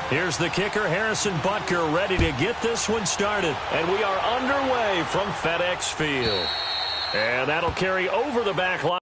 Here's the kicker, Harrison Butker, ready to get this one started. And we are underway from FedEx Field. And that'll carry over the back line.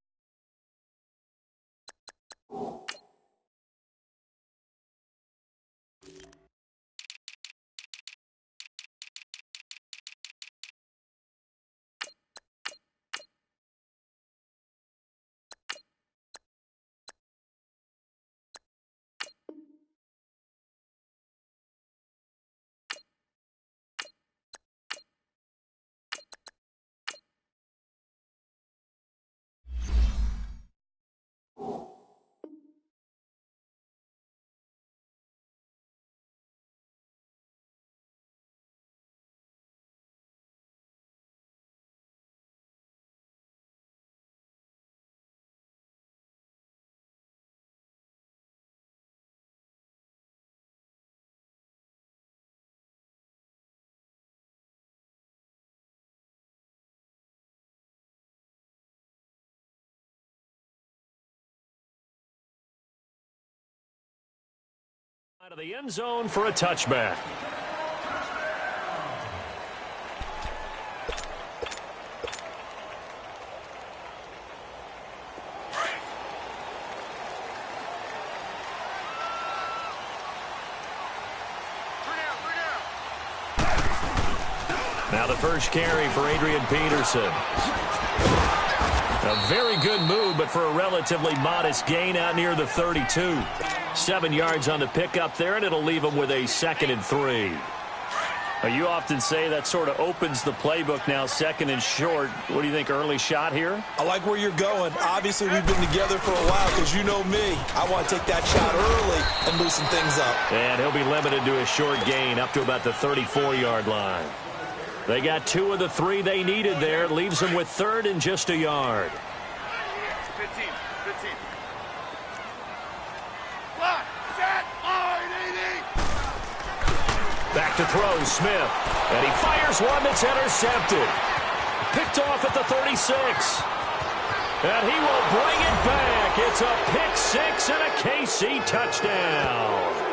Out of the end zone for a touchback. Now the first carry for Adrian Peterson. A very good move, but for a relatively modest gain out near the 32. 7 yards on the pickup there, and it'll leave him with a 2nd and 3. You often say that sort of opens the playbook now, 2nd and short. What do you think, early shot here? I like where you're going. Obviously, we've been together for a while because you know me. I want to take that shot early and loosen things up. And he'll be limited to a short gain up to about the 34-yard line. They got 2 of the 3 they needed there. Leaves them with 3rd and just a yard. 15. Back to throw, Smith. And he fires one that's intercepted. Picked off at the 36. And he will bring it back. It's a pick 6 and a KC touchdown.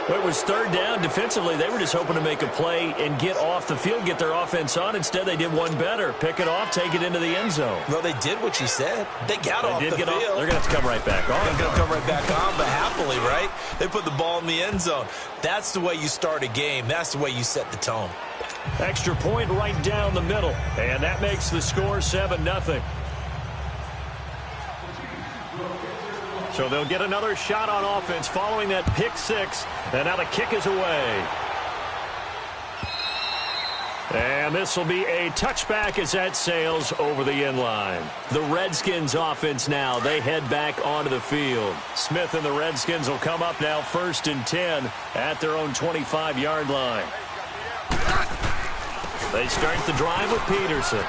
It was 3rd down. Defensively, they were just hoping to make a play and get off the field, get their offense on. Instead, they did one better. Pick it off, take it into the end zone. Well, they did what you said. They got off the field. They're going to have to come right back on. They're going to come right back on, but happily, right? They put the ball in the end zone. That's the way you start a game. That's the way you set the tone. Extra point right down the middle. And that makes the score 7-0. So they'll get another shot on offense following that pick 6. And now the kick is away. And this will be a touchback as that sails over the end line. The Redskins offense now, they head back onto the field. Smith and the Redskins will come up now 1st and 10 at their own 25-yard line. They start the drive with Peterson.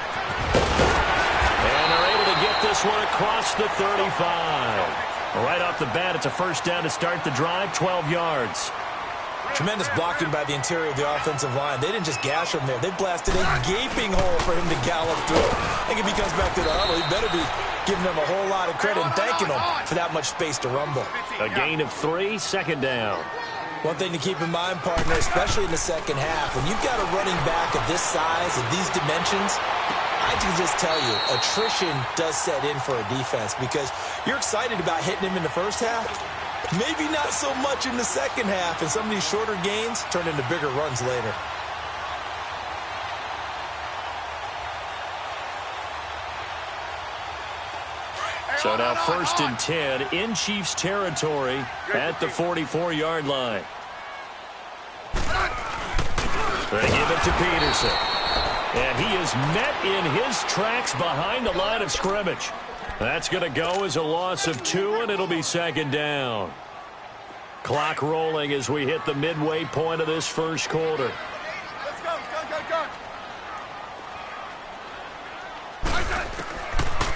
And they're able to get this one across the 35. Right off the bat, it's a 1st down to start the drive, 12 yards. Tremendous blocking by the interior of the offensive line. They didn't just gash him there. They blasted a gaping hole for him to gallop through. I think if he comes back to the huddle, he better be giving them a whole lot of credit and thanking them for that much space to rumble. A gain of 3, 2nd down. One thing to keep in mind, partner, especially in the second half, when you've got a running back of this size and these dimensions, I can just tell you, attrition does set in for a defense because you're excited about hitting him in the first half. Maybe not so much in the second half, and some of these shorter gains turn into bigger runs later. So now 1st and 10 in Chiefs territory at the 44-yard line. They give it to Peterson. And he is met in his tracks behind the line of scrimmage. That's going to go as a loss of 2, and it'll be 2nd down. Clock rolling as we hit the midway point of this first quarter. Let's go.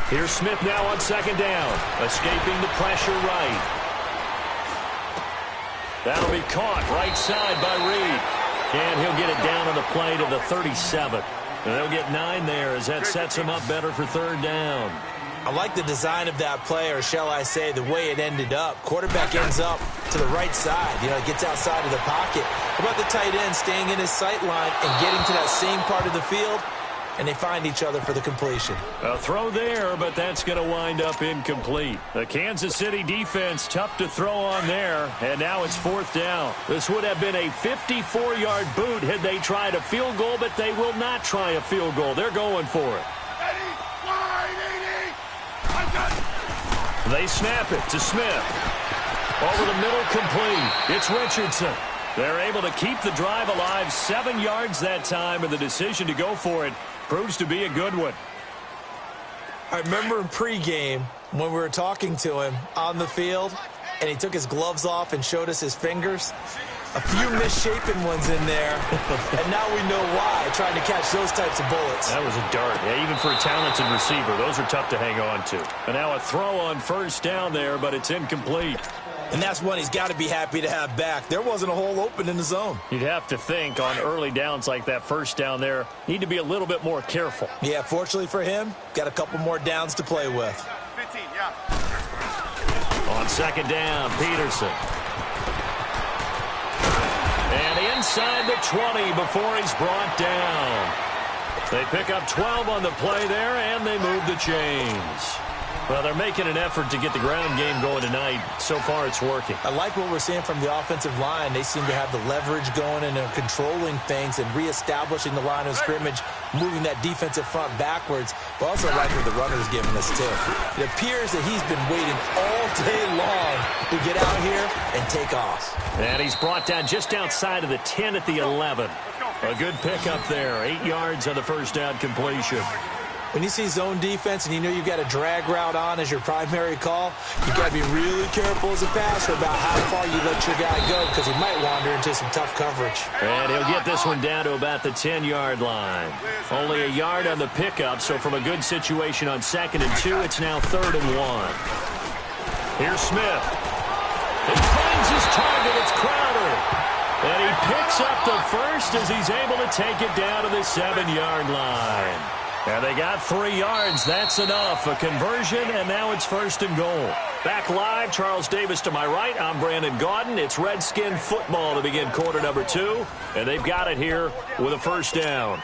Here's Smith now on 2nd down. Escaping the pressure right. That'll be caught right side by Reed. And he'll get it down on the play to the 37. And they'll get 9 there as that sets him up better for 3rd down. I like the design of that play, or shall I say the way it ended up. Quarterback ends up to the right side. Gets outside of the pocket. How about the tight end staying in his sight line and getting to that same part of the field? And they find each other for the completion. A throw there, but that's going to wind up incomplete. The Kansas City defense, tough to throw on there, and now it's 4th down. This would have been a 54-yard boot had they tried a field goal, but they will not try a field goal. They're going for it. They snap it to Smith. Over the middle, complete. It's Richardson. They're able to keep the drive alive, 7 yards that time, and the decision to go for it proves to be a good one. I remember in pregame when we were talking to him on the field, and he took his gloves off and showed us his fingers. A few misshapen ones in there, and now we know why, trying to catch those types of bullets. That was a dart. Yeah, even for a talented receiver, those are tough to hang on to. And now a throw on 1st down there, but it's incomplete. And that's one he's got to be happy to have back. There wasn't a hole open in the zone. You'd have to think on early downs like that 1st down there, need to be a little bit more careful. Yeah, fortunately for him, got a couple more downs to play with. 15, yeah. On 2nd down, Peterson. And inside the 20 before he's brought down. They pick up 12 on the play there, and they move the chains. Well, they're making an effort to get the ground game going tonight. So far, it's working. I like what we're seeing from the offensive line. They seem to have the leverage going and they're controlling things and reestablishing the line of scrimmage, moving that defensive front backwards. But also like what the runner's giving us, too. It appears that he's been waiting all day long to get out here and take off. And he's brought down just outside of the 10 at the 11. A good pickup there. 8 yards on the 1st down completion. When you see zone defense and you know you've got a drag route on as your primary call, you've got to be really careful as a passer about how far you let your guy go because he might wander into some tough coverage. And he'll get this one down to about the 10-yard line. Only a yard on the pickup, so from a good situation on 2nd and 2, it's now 3rd and 1. Here's Smith. He finds his target. It's Crowder. And he picks up the first as he's able to take it down to the 7-yard line. And they got 3 yards. That's enough. A conversion, and now it's 1st and goal. Back live, Charles Davis to my right. I'm Brandon Gaudin. It's Redskin football to begin quarter number 2. And they've got it here with a 1st down.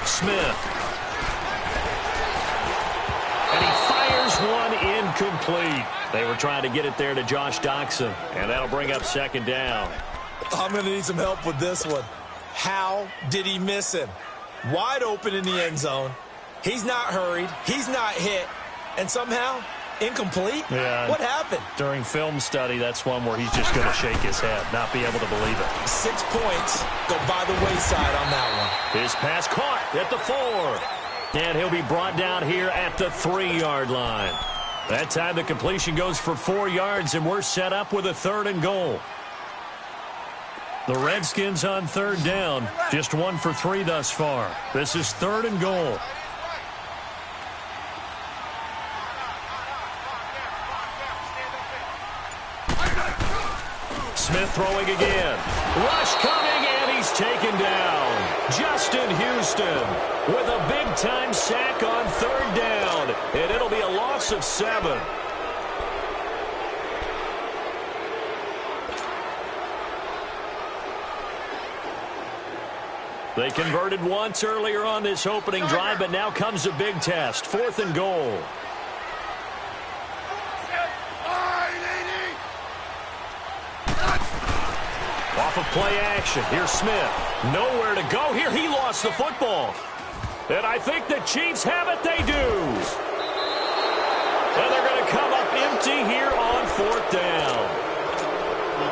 Smith. And he fires one incomplete. They were trying to get it there to Josh Doxson, and that'll bring up 2nd down. I'm going to need some help with this one. How did he miss him? Wide open in the end zone. He's not hurried. He's not hit. And somehow, incomplete? Yeah. What happened? During film study, that's one where he's just going to shake his head, not be able to believe it. 6 points go by the wayside on that one. His pass caught at the 4. And he'll be brought down here at the 3-yard line. That time the completion goes for 4 yards, and we're set up with a 3rd and goal. The Redskins on 3rd down. Just 1 for 3 thus far. This is 3rd and goal. Smith throwing again. Rush coming, and he's taken down. Justin Houston with a big-time sack on 3rd down, and it'll be a loss of 7. They converted once earlier on this opening drive, but now comes a big test. 4th and goal. Off of play action. Here's Smith. Nowhere to go here. He lost the football. And I think the Chiefs have it. They do. And they're going to come up empty here on 4th down.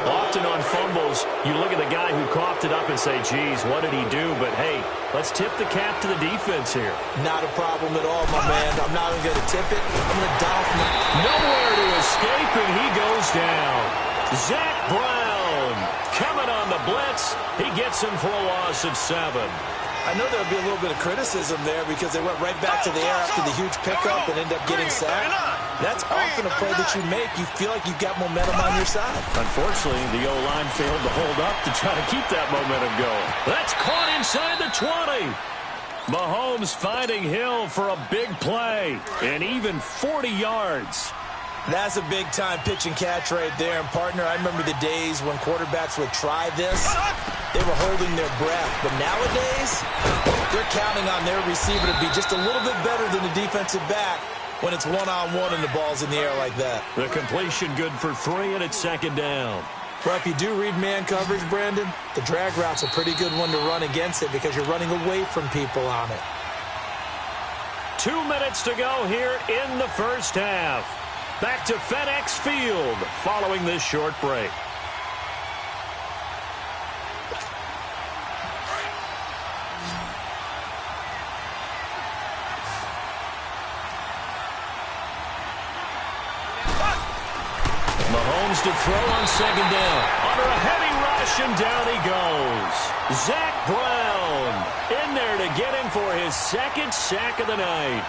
Often on fumbles, you look at the guy who coughed it up and say, geez, what did he do? But, hey, let's tip the cap to the defense here. Not a problem at all, my man. I'm not even going to tip it. I'm going to doff him. Nowhere to escape, and he goes down. Zach Brown coming the blitz. He gets him for a loss of 7. I know there'll be a little bit of criticism there because they went right back to the air after the huge pickup and end up getting sacked. That's often a play that you make. You feel like you've got momentum on your side. Unfortunately, the O-line failed to hold up to try to keep that momentum going. That's caught inside the 20. Mahomes finding Hill for a big play and even 40 yards. That's a big-time pitch and catch right there. And, partner, I remember the days when quarterbacks would try this. They were holding their breath. But nowadays, they're counting on their receiver to be just a little bit better than the defensive back when it's one-on-one and the ball's in the air like that. The completion good for 3, and it's 2nd down. Well, if you do read man coverage, Brandon, the drag route's a pretty good one to run against it because you're running away from people on it. 2 minutes to go here in the first half. Back to FedEx Field following this short break. Mahomes to throw on 2nd down. Under a heavy rush, and down he goes. Zach Brown in there to get him for his 2nd sack of the night.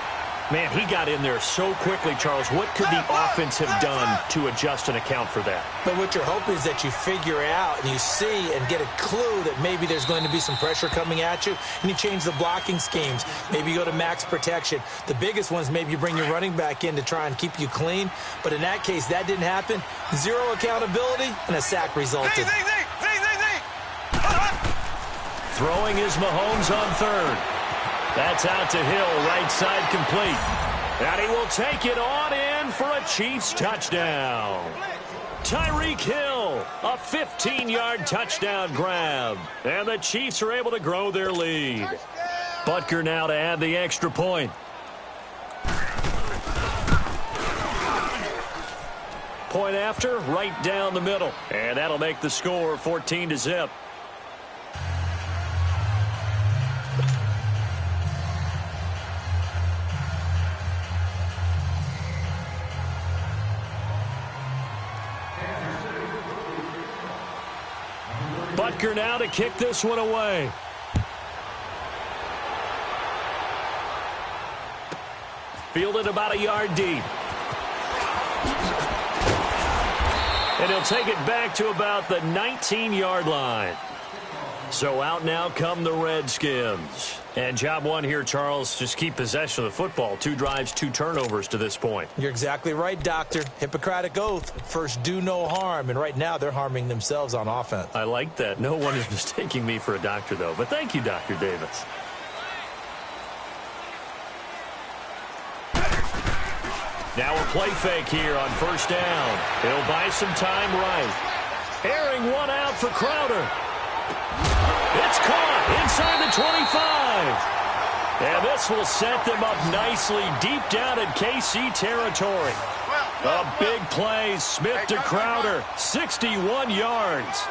Man, he got in there so quickly, Charles. What could the offense have done to adjust and account for that? But what you're hoping is that you figure out and you see and get a clue that maybe there's going to be some pressure coming at you, and you change the blocking schemes. Maybe you go to max protection. The biggest ones, maybe you bring your running back in to try and keep you clean. But in that case, that didn't happen. 0 accountability, and a sack resulted. Throwing is Mahomes on 3rd. That's out to Hill, right side complete. And he will take it on in for a Chiefs touchdown. Tyreek Hill, a 15-yard touchdown grab. And the Chiefs are able to grow their lead. Butker now to add the extra point. Point after, right down the middle. And that'll make the score 14-0. Butker now to kick this one away. Fielded about a yard deep. And he'll take it back to about the 19-yard line. So out now come the Redskins. And job one here, Charles, just keep possession of the football. 2 drives, 2 turnovers to this point. You're exactly right, Doctor. Hippocratic oath. First, do no harm. And right now, they're harming themselves on offense. I like that. No one is mistaking me for a doctor, though. But thank you, Dr. Davis. Now a play fake here on 1st down. He'll buy some time right. Airing one out for Crowder. It's caught inside the 25. And this will set them up nicely deep down in KC territory. A big play, Smith to Crowder, 61 yards.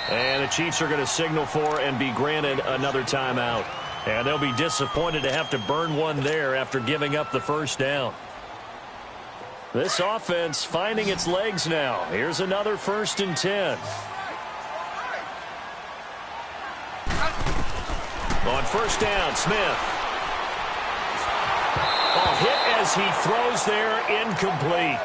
And the Chiefs are going to signal for and be granted another timeout. And they'll be disappointed to have to burn one there after giving up the 1st down. This offense finding its legs now. Here's another 1st and 10. On 1st down, Smith. Ball hit as he throws there, incomplete.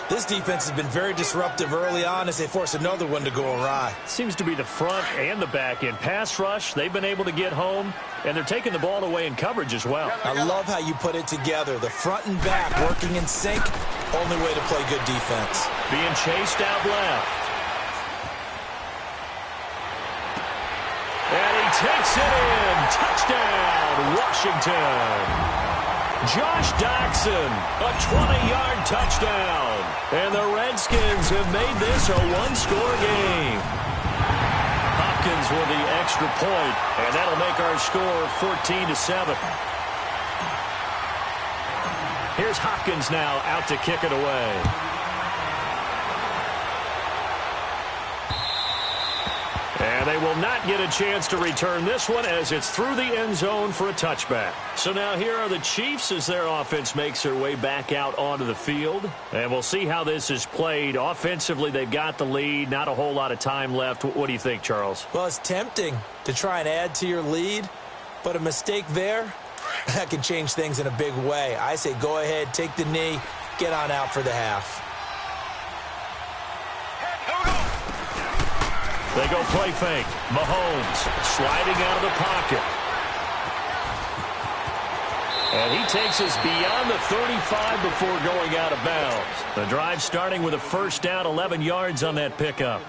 This defense has been very disruptive early on as they force another one to go awry. Seems to be the front and the back end. Pass rush, they've been able to get home, and they're taking the ball away in coverage as well. I love how you put it together. The front and back working in sync, only way to play good defense. Being chased out left. And he takes it in. Touchdown, Washington. Josh Doctson, a 20-yard touchdown. And the Redskins have made this a one-score game. Hopkins with the extra point, and that'll make our score 14-7. Here's Hopkins now out to kick it away. And they will not get a chance to return this one as it's through the end zone for a touchback. So now here are the Chiefs as their offense makes their way back out onto the field. And we'll see how this is played. Offensively, they've got the lead. Not a whole lot of time left. What do you think, Charles? Well, it's tempting to try and add to your lead, but a mistake there, that can change things in a big way. I say go ahead, take the knee, get on out for the half. They go play fake. Mahomes sliding out of the pocket. And he takes us beyond the 35 before going out of bounds. The drive starting with a first down, 11 yards on that pickup.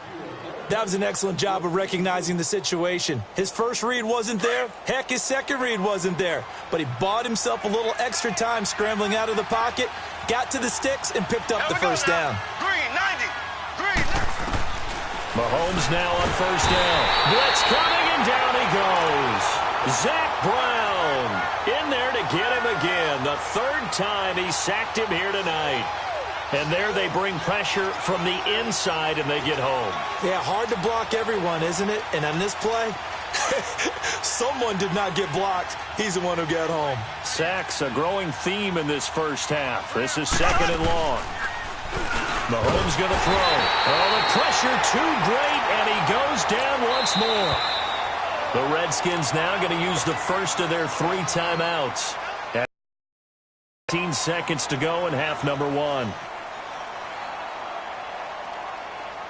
That was an excellent job of recognizing the situation. His first read wasn't there. Heck, his second read wasn't there. But he bought himself a little extra time scrambling out of the pocket, got to the sticks, and picked up the first down. Green, 90. Green. Mahomes now on first down. Blitz coming, and down he goes. Zach Brown in there to get him again. The third time he sacked him here tonight. And there they bring pressure from the inside, and they get home. Yeah, hard to block everyone, isn't it? And on this play, someone did not get blocked. He's the one who got home. Sacks, a growing theme in this first half. This is second and long. Mahomes going to throw. Oh, the pressure too great, and he goes down once more. The Redskins now going to use the first of their 3 timeouts. 15 seconds to go in half number 1.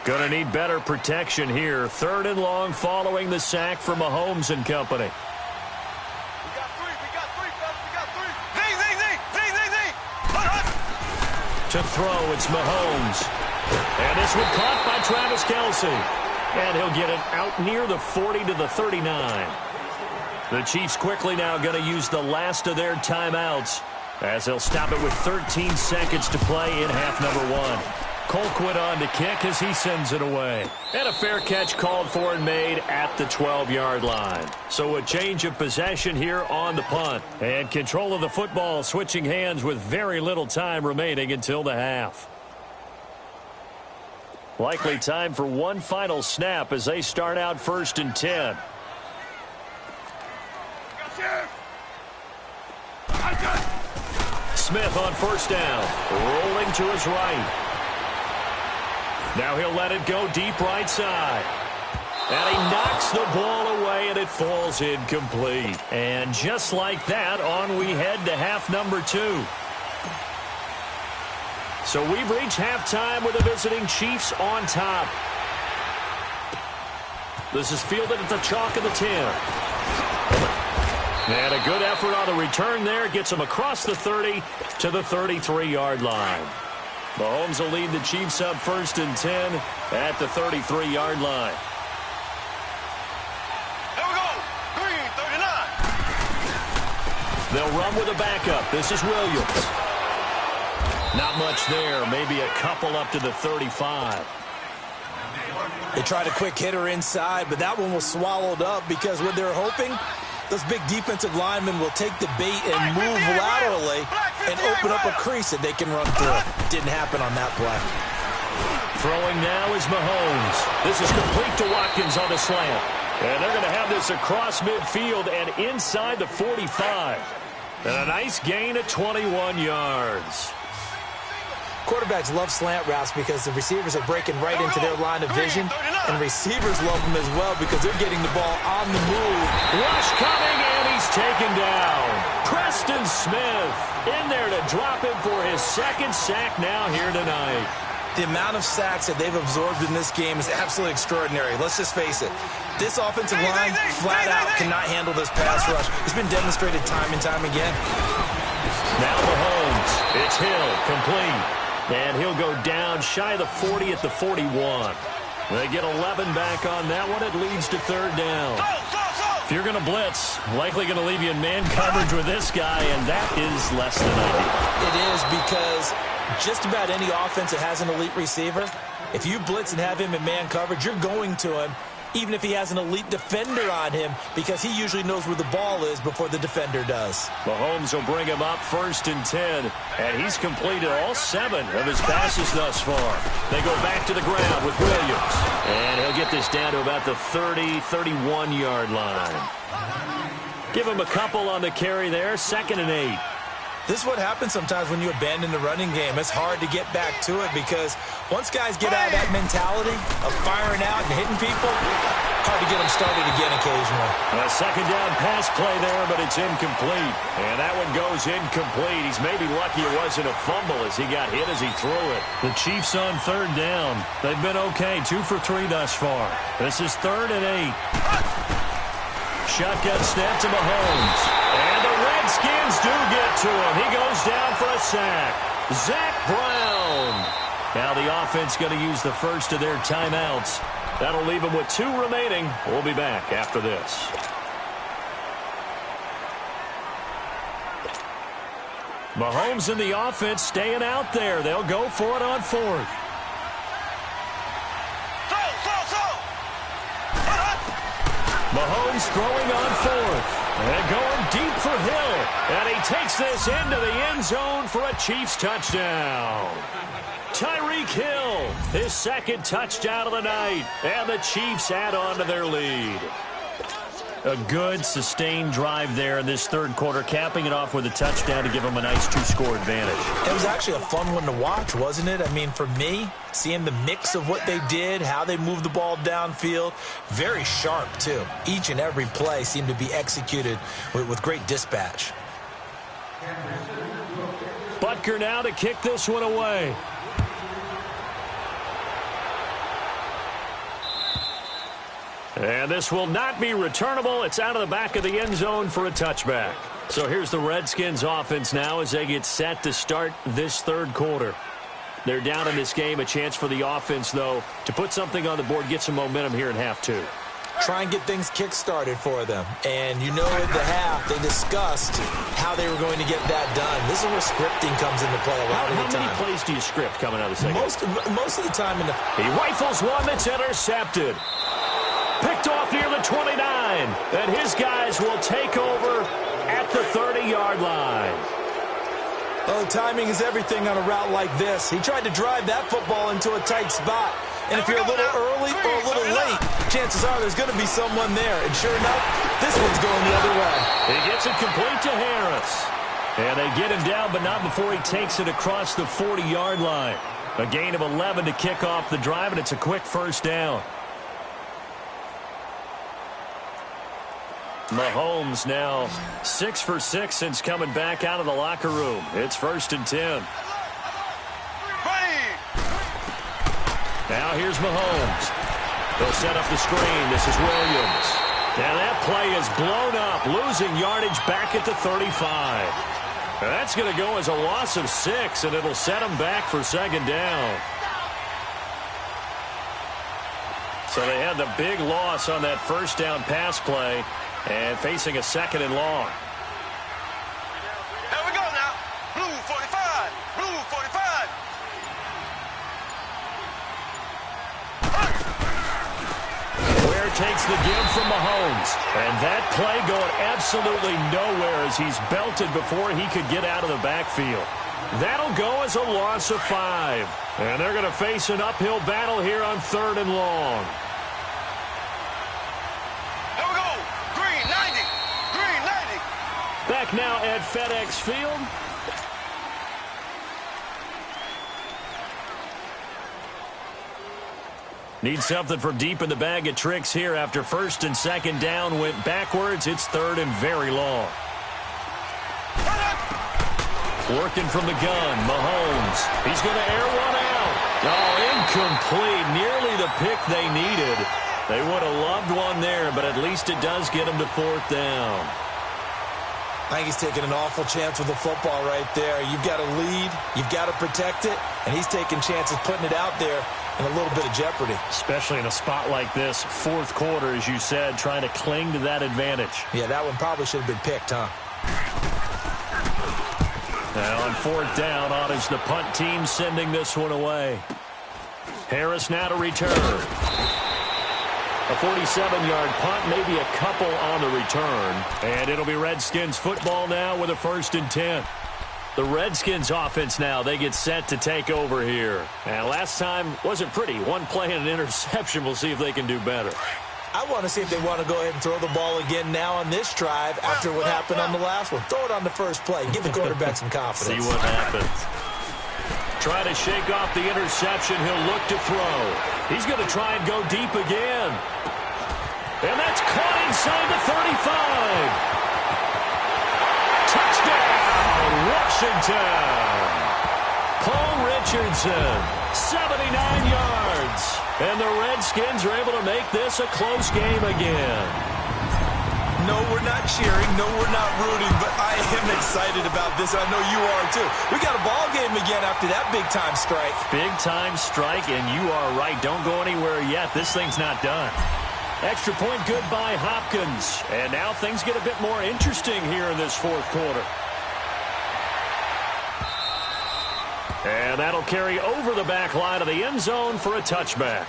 Going to need better protection here. Third and long following the sack from Mahomes and company. We got 3, fellas. We got 3. Z. To throw, it's Mahomes. And this one caught by Travis Kelce. And he'll get it out near the 40 to the 39. The Chiefs quickly now going to use the last of their timeouts as they'll stop it with 13 seconds to play in half number 1. Colquitt on to kick as he sends it away. And a fair catch called for and made at the 12-yard line. So a change of possession here on the punt. And control of the football switching hands with very little time remaining until the half. Likely time for one final snap as they start out first and 10. Smith on first down. Rolling to his right. Now he'll let it go deep right side. And he knocks the ball away, and it falls incomplete. And just like that, on we head to half number 2. So we've reached halftime with the visiting Chiefs on top. This is fielded at the chalk of the 10. And a good effort on the return there. Gets him across the 30 to the 33-yard line. Mahomes will lead the Chiefs up first and 10 at the 33-yard line. Here we go. Green, 39. They'll run with a backup. This is Williams. Not much there. Maybe a couple up to the 35. They tried a quick hitter inside, but that one was swallowed up because what they're hoping, those big defensive linemen will take the bait and move laterally and open up a crease that they can run through. Didn't happen on that play. Throwing now is Mahomes. This is complete to Watkins on the slant. And they're going to have this across midfield and inside the 45. And a nice gain at 21 yards. Quarterbacks love slant routes because the receivers are breaking right into their line of vision, and receivers love them as well because they're getting the ball on the move. Rush coming, and he's taken down. Preston Smith in there to drop him for his second sack now here tonight. The amount of sacks that they've absorbed in this game is absolutely extraordinary. Let's just face it. This offensive line flat out cannot handle this pass rush. It's been demonstrated time and time again. Now Mahomes. It's Hill, complete. And he'll go down shy of the 40 at the 41. They get 11 back on that one. It leads to third down. If you're going to blitz, likely going to leave you in man coverage with this guy, and that is less than ideal. It is because just about any offense that has an elite receiver, if you blitz and have him in man coverage, you're going to him, even if he has an elite defender on him, because he usually knows where the ball is before the defender does. Mahomes will bring him up 1st and 10, and he's completed all 7 of his passes thus far. They go back to the ground with Williams, and he'll get this down to about the 30, 31-yard line. Give him a couple on the carry there, 2nd and 8. This is what happens sometimes when you abandon the running game. It's hard to get back to it because once guys get out of that mentality of firing out and hitting people, hard to get them started again occasionally. A 2nd down pass play there, but it's incomplete. And that one goes incomplete. He's maybe lucky it wasn't a fumble as he got hit as he threw it. The Chiefs on 3rd down. They've been okay, 2 for 3 thus far. This is 3rd and 8. Shotgun snap to Mahomes. And the Redskins do get to him. He goes down for a sack. Zach Brown. Now the offense going to use the first of their timeouts. That'll leave them with 2 remaining. We'll be back after this. Mahomes and the offense staying out there. They'll go for it on 4th. Mahomes throwing on 4th. And going deep for Hill. And he takes this into the end zone for a Chiefs touchdown. Tyreek Hill, his 2nd touchdown of the night. And the Chiefs add on to their lead. A good, sustained drive there in this 3rd quarter, capping it off with a touchdown to give them a nice 2-score advantage. It was actually a fun one to watch, wasn't it? I mean, for me, seeing the mix of what they did, how they moved the ball downfield, very sharp, too. Each and every play seemed to be executed with great dispatch. Butker now to kick this one away. And this will not be returnable. It's out of the back of the end zone for a touchback. So here's the Redskins offense now as they get set to start this 3rd quarter. They're down in this game. A chance for the offense, though, to put something on the board, get some momentum here in half 2. Try and get things kick-started for them. And you know at the half, they discussed how they were going to get that done. This is where scripting comes into play a lot of the time. How many plays do you script coming out of the second? Most of the time. He rifles one that's intercepted. Picked off near the 29. And his guys will take over at the 30-yard line. Oh, timing is everything on a route like this. He tried to drive that football into a tight spot. And if you're a little early or a little late, chances are there's going to be someone there. And sure enough, this one's going the other way. He gets it complete to Harris. And they get him down, but not before he takes it across the 40-yard line. A gain of 11 to kick off the drive, and it's a quick 1st down. Mahomes now 6 for 6 since coming back out of the locker room. It's 1st and 10. Now here's Mahomes. They'll set up the screen. This is Williams. Now that play is blown up, losing yardage back at the 35. Now that's going to go as a loss of 6, and it'll set them back for 2nd down. So they had the big loss on that 1st down pass play and facing a 2nd and long. There we go now. Blue 45. Blue 45. Ware takes the give from Mahomes. And that play going absolutely nowhere as he's belted before he could get out of the backfield. That'll go as a loss of 5. And they're going to face an uphill battle here on 3rd and long. There we go. Green 90. Green 90. Back now at FedEx Field. Need something from deep in the bag of tricks here after 1st and 2nd down went backwards. It's 3rd and very long. Working from the gun, Mahomes. He's going to air one out. Oh, incomplete. Nearly the pick they needed. They would have loved one there, but at least it does get them to 4th down. I think he's taking an awful chance with the football right there. You've got to lead. You've got to protect it. And he's taking chances putting it out there in a little bit of jeopardy. Especially in a spot like this, 4th quarter, as you said, trying to cling to that advantage. Yeah, that one probably should have been picked, huh? Now on 4th down, on is the punt team sending this one away. Harris now to return. A 47-yard punt, maybe a couple on the return. And it'll be Redskins football now with a 1st and 10. The Redskins offense now, they get set to take over here. And last time wasn't pretty. One play and an interception. We'll see if they can do better. I want to see if they want to go ahead and throw the ball again now on this drive after what happened on the last one. Throw it on the first play. Give the quarterback some confidence. See what happens. Try to shake off the interception. He'll look to throw. He's going to try and go deep again. And that's caught inside the 35. Touchdown, Washington. Paul Richardson, 79 yards. And the Redskins are able to make this a close game again. No, we're not cheering. No, we're not rooting. But I am excited about this. I know you are, too. We got a ball game again after that big-time strike. Big-time strike, and you are right. Don't go anywhere yet. This thing's not done. Extra point good by Hopkins. And now things get a bit more interesting here in this 4th quarter. And that'll carry over the back line of the end zone for a touchback.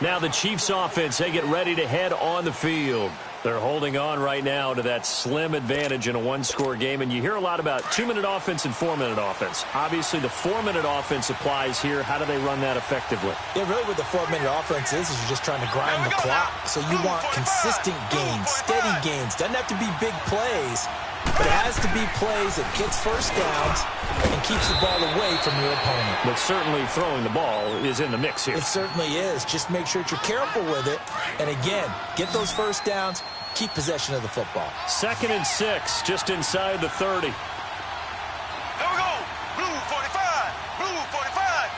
Now the Chiefs offense, they get ready to head on the field. They're holding on right now to that slim advantage in a one-score game. And you hear a lot about 2-minute offense and 4-minute offense. Obviously, the 4-minute offense applies here. How do they run that effectively? Yeah, really what the 4-minute offense is you're just trying to grind the clock. So you want consistent gains, steady gains. Doesn't have to be big plays, but it has to be plays that gets first downs and keeps the ball away from your opponent. But certainly throwing the ball is in the mix here. It certainly is. Just make sure that you're careful with it. And again, get those first downs. Keep possession of the football. 2nd and 6, just inside the 30. Here we go. Blue 45. Blue 45.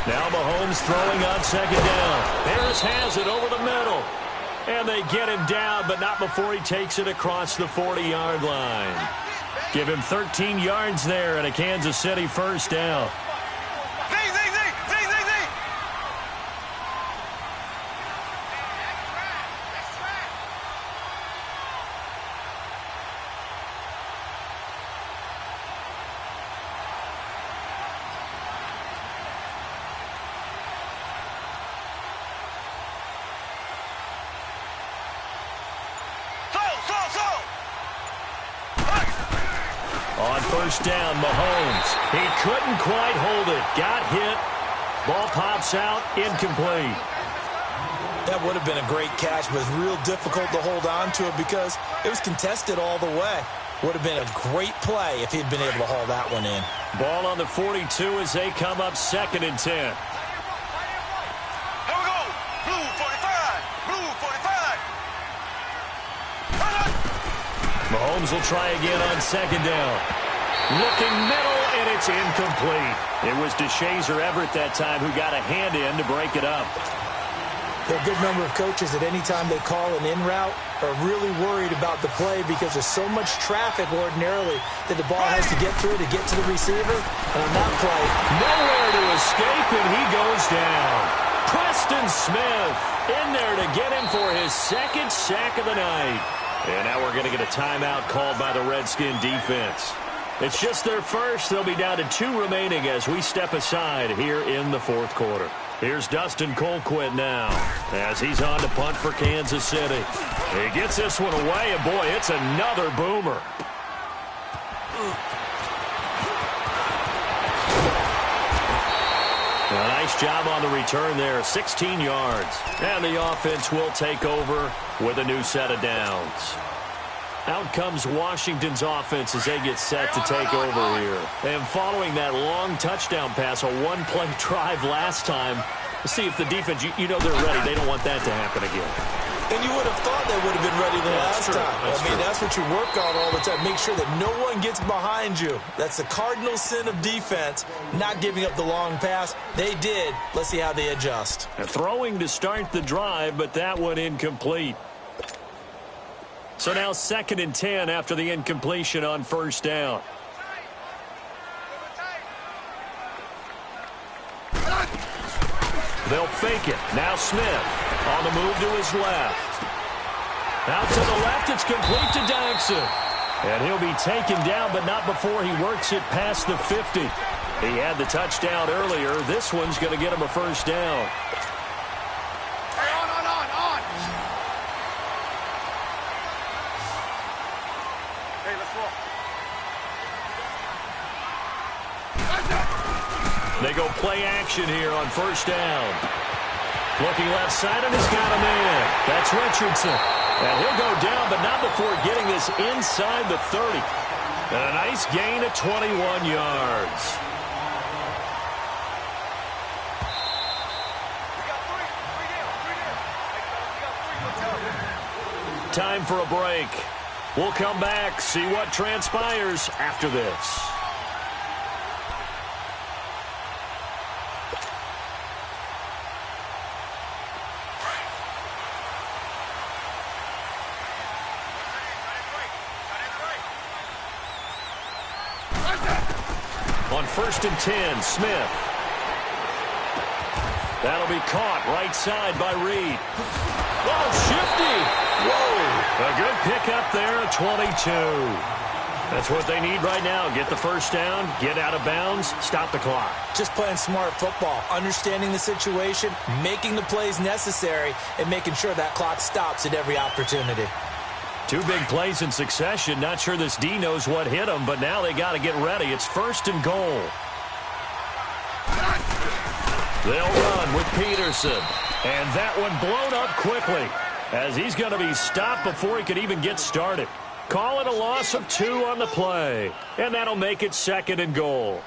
Now Mahomes throwing on 2nd down. Harris has it over the middle. And they get him down, but not before he takes it across the 40-yard line. Give him 13 yards there and a Kansas City 1st down. Zing, zing, zing. Zing, zing, zing. On 1st down, Mahomes. He couldn't quite hold it. Got hit. Ball pops out. Incomplete. That would have been a great catch, but it's real difficult to hold on to it because it was contested all the way. Would have been a great play if he'd been able to haul that one in. Ball on the 42 as they come up 2nd and 10. Here we go. Blue 45. Blue 45. Mahomes will try again on 2nd down. Looking middle, and it's incomplete. It was DeShazer Everett that time who got a hand in to break it up. There are a good number of coaches that any time they call an in route are really worried about the play because there's so much traffic ordinarily that the ball has to get through to get to the receiver. And on that play, nowhere to escape, and he goes down. Preston Smith in there to get him for his 2nd sack of the night. And now we're going to get a timeout called by the Redskin defense. It's just their first. They'll be down to 2 remaining as we step aside here in the 4th quarter. Here's Dustin Colquitt now as he's on to punt for Kansas City. He gets this one away, and boy, it's another boomer. A nice job on the return there, 16 yards. And the offense will take over with a new set of downs. Out comes Washington's offense as they get set to take over here. And following that long touchdown pass, a one-play drive last time, see if the defense, you know they're ready. They don't want that to happen again. and you would have thought they would have been ready the last time. I mean, that's what you work on all the time. Make sure that no one gets behind you. That's the cardinal sin of defense, not giving up the long pass. They did. Let's see how they adjust. Throwing to start the drive, but that one incomplete. So now 2nd and 10 after the incompletion on first down. They'll fake it. Now Smith on the move to his left. Out to the left, it's complete to Daxon. And he'll be taken down, but not before he works it past the 50. He had the touchdown earlier. This one's going to get him a first down. They go play action here on first down. Looking left side, and he's got a man. That's Richardson. And he'll go down, but not before getting this inside the 30. And a nice gain of 21 yards. Time for a break. We'll come back, see what transpires after this. On 1st and 10, Smith. That'll be caught right side by Reed. Oh, shifty. Whoa. A good pickup there at 22. That's what they need right now. Get the first down, get out of bounds, stop the clock. Just playing smart football, understanding the situation, making the plays necessary, and making sure that clock stops at every opportunity. Two big plays in succession. Not sure this D knows what hit them, but now they got to get ready. It's 1st and goal. They'll run with Peterson. And that one blown up quickly as he's going to be stopped before he could even get started. Call it a loss of 2 on the play. And that'll make it 2nd and goal.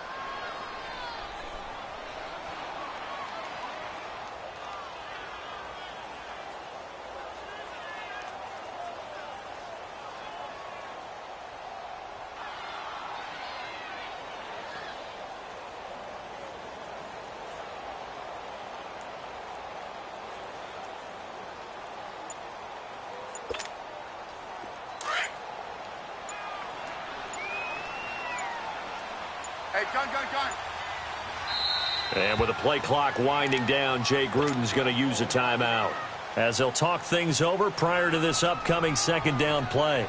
And with the play clock winding down, Jay Gruden's going to use a timeout as they'll talk things over prior to this upcoming 2nd down play.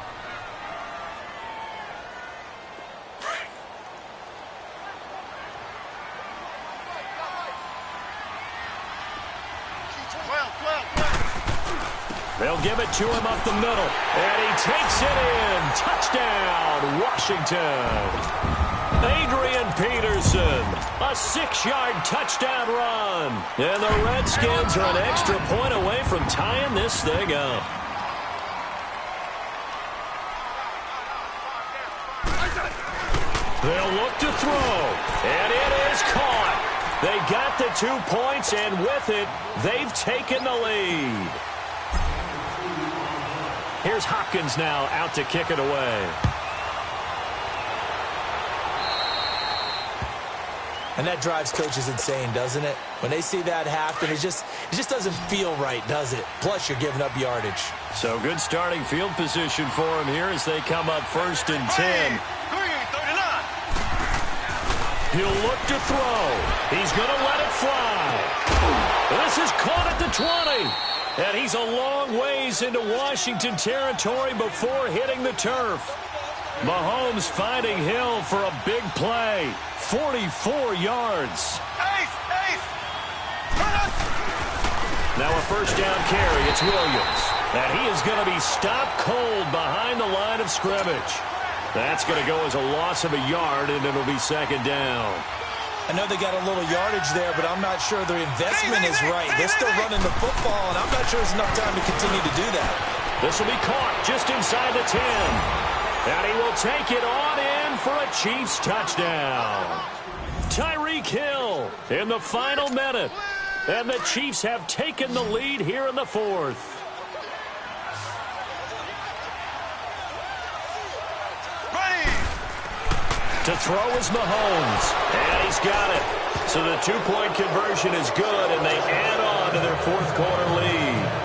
They'll give it to him up the middle, and he takes it in. Touchdown, Washington. Adrian Peterson, a 6-yard touchdown run. And the Redskins are an extra point away from tying this thing up. They'll look to throw, and it is caught. They got the 2 points, and with it, they've taken the lead. Here's Hopkins now out to kick it away. And that drives coaches insane, doesn't it? When they see that happen, it just doesn't feel right, does it? Plus, you're giving up yardage. So good starting field position for him here as they come up 1st and 10. He'll look to throw. He's going to let it fly. This is caught at the 20. And he's a long ways into Washington territory before hitting the turf. Mahomes finding Hill for a big play. 44 yards. Now a 1st down carry. It's Williams. And he is going to be stopped cold behind the line of scrimmage. That's going to go as a loss of a yard, and it'll be 2nd down. I know they got a little yardage there, but I'm not sure their investment is right. They're still running the football, and I'm not sure there's enough time to continue to do that. This will be caught just inside the 10. And he will take it on in for a Chiefs touchdown. Tyreek Hill in the final minute. And the Chiefs have taken the lead here in the 4th. To throw is Mahomes. And he's got it. So the 2-point conversion is good, and they add on to their 4th quarter lead.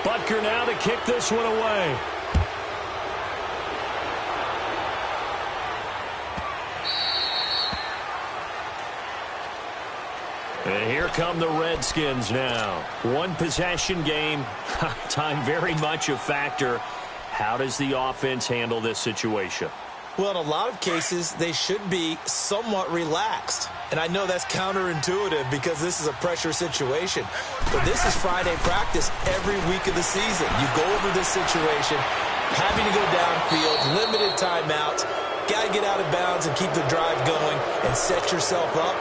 Butker now to kick this one away. And here come the Redskins now. One possession game. Time very much a factor. How does the offense handle this situation? Well, in a lot of cases, they should be somewhat relaxed. And I know that's counterintuitive because this is a pressure situation. But this is Friday practice every week of the season. You go over this situation, having to go downfield, limited timeouts, got to get out of bounds and keep the drive going and set yourself up.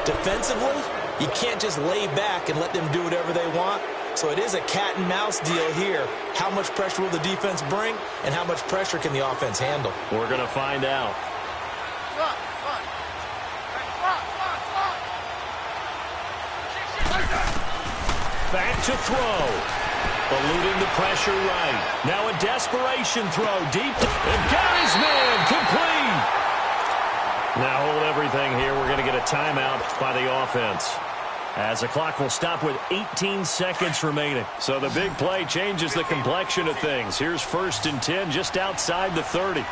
Defensively, you can't just lay back and let them do whatever they want. So it is a cat and mouse deal here. How much pressure will the defense bring, and how much pressure can the offense handle? We're going to find out. Back to throw. Eluding the pressure right. Now a desperation throw deep. And got his man complete. Now hold everything here. We're going to get a timeout by the offense, as the clock will stop with 18 seconds remaining. So the big play changes the complexion of things. Here's 1st and 10 just outside the 30. 15.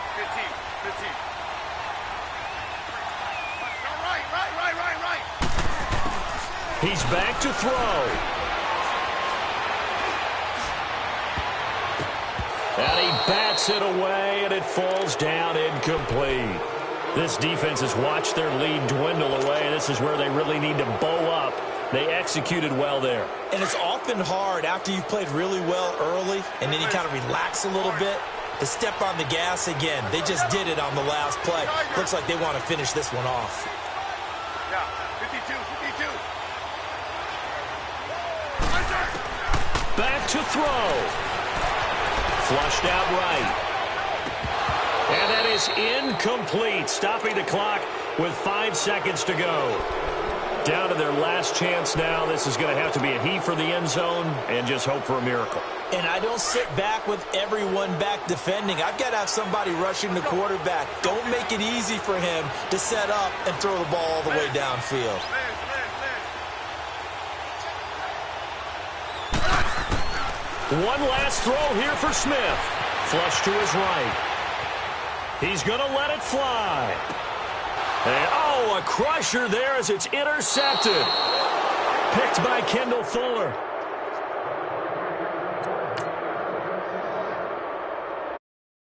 Right. He's back to throw. And he bats it away, and it falls down incomplete. This defense has watched their lead dwindle away. This is where they really need to bow up. They executed well there. And it's often hard after you've played really well early and then you kind of relax a little bit to step on the gas again. They just did it on the last play. Looks like they want to finish this one off. Yeah, 52. Back to throw. Flushed out right. And that is incomplete, stopping the clock with 5 seconds to go. Down to their last chance now. This is going to have to be a heave for the end zone and just hope for a miracle. And I don't sit back with everyone back defending. I've got to have somebody rushing the quarterback. Don't make it easy for him to set up and throw the ball all the way downfield. One last throw here for Smith. Flush to his right. He's going to let it fly. And, oh, a crusher there as it's intercepted. Picked by Kendall Fuller.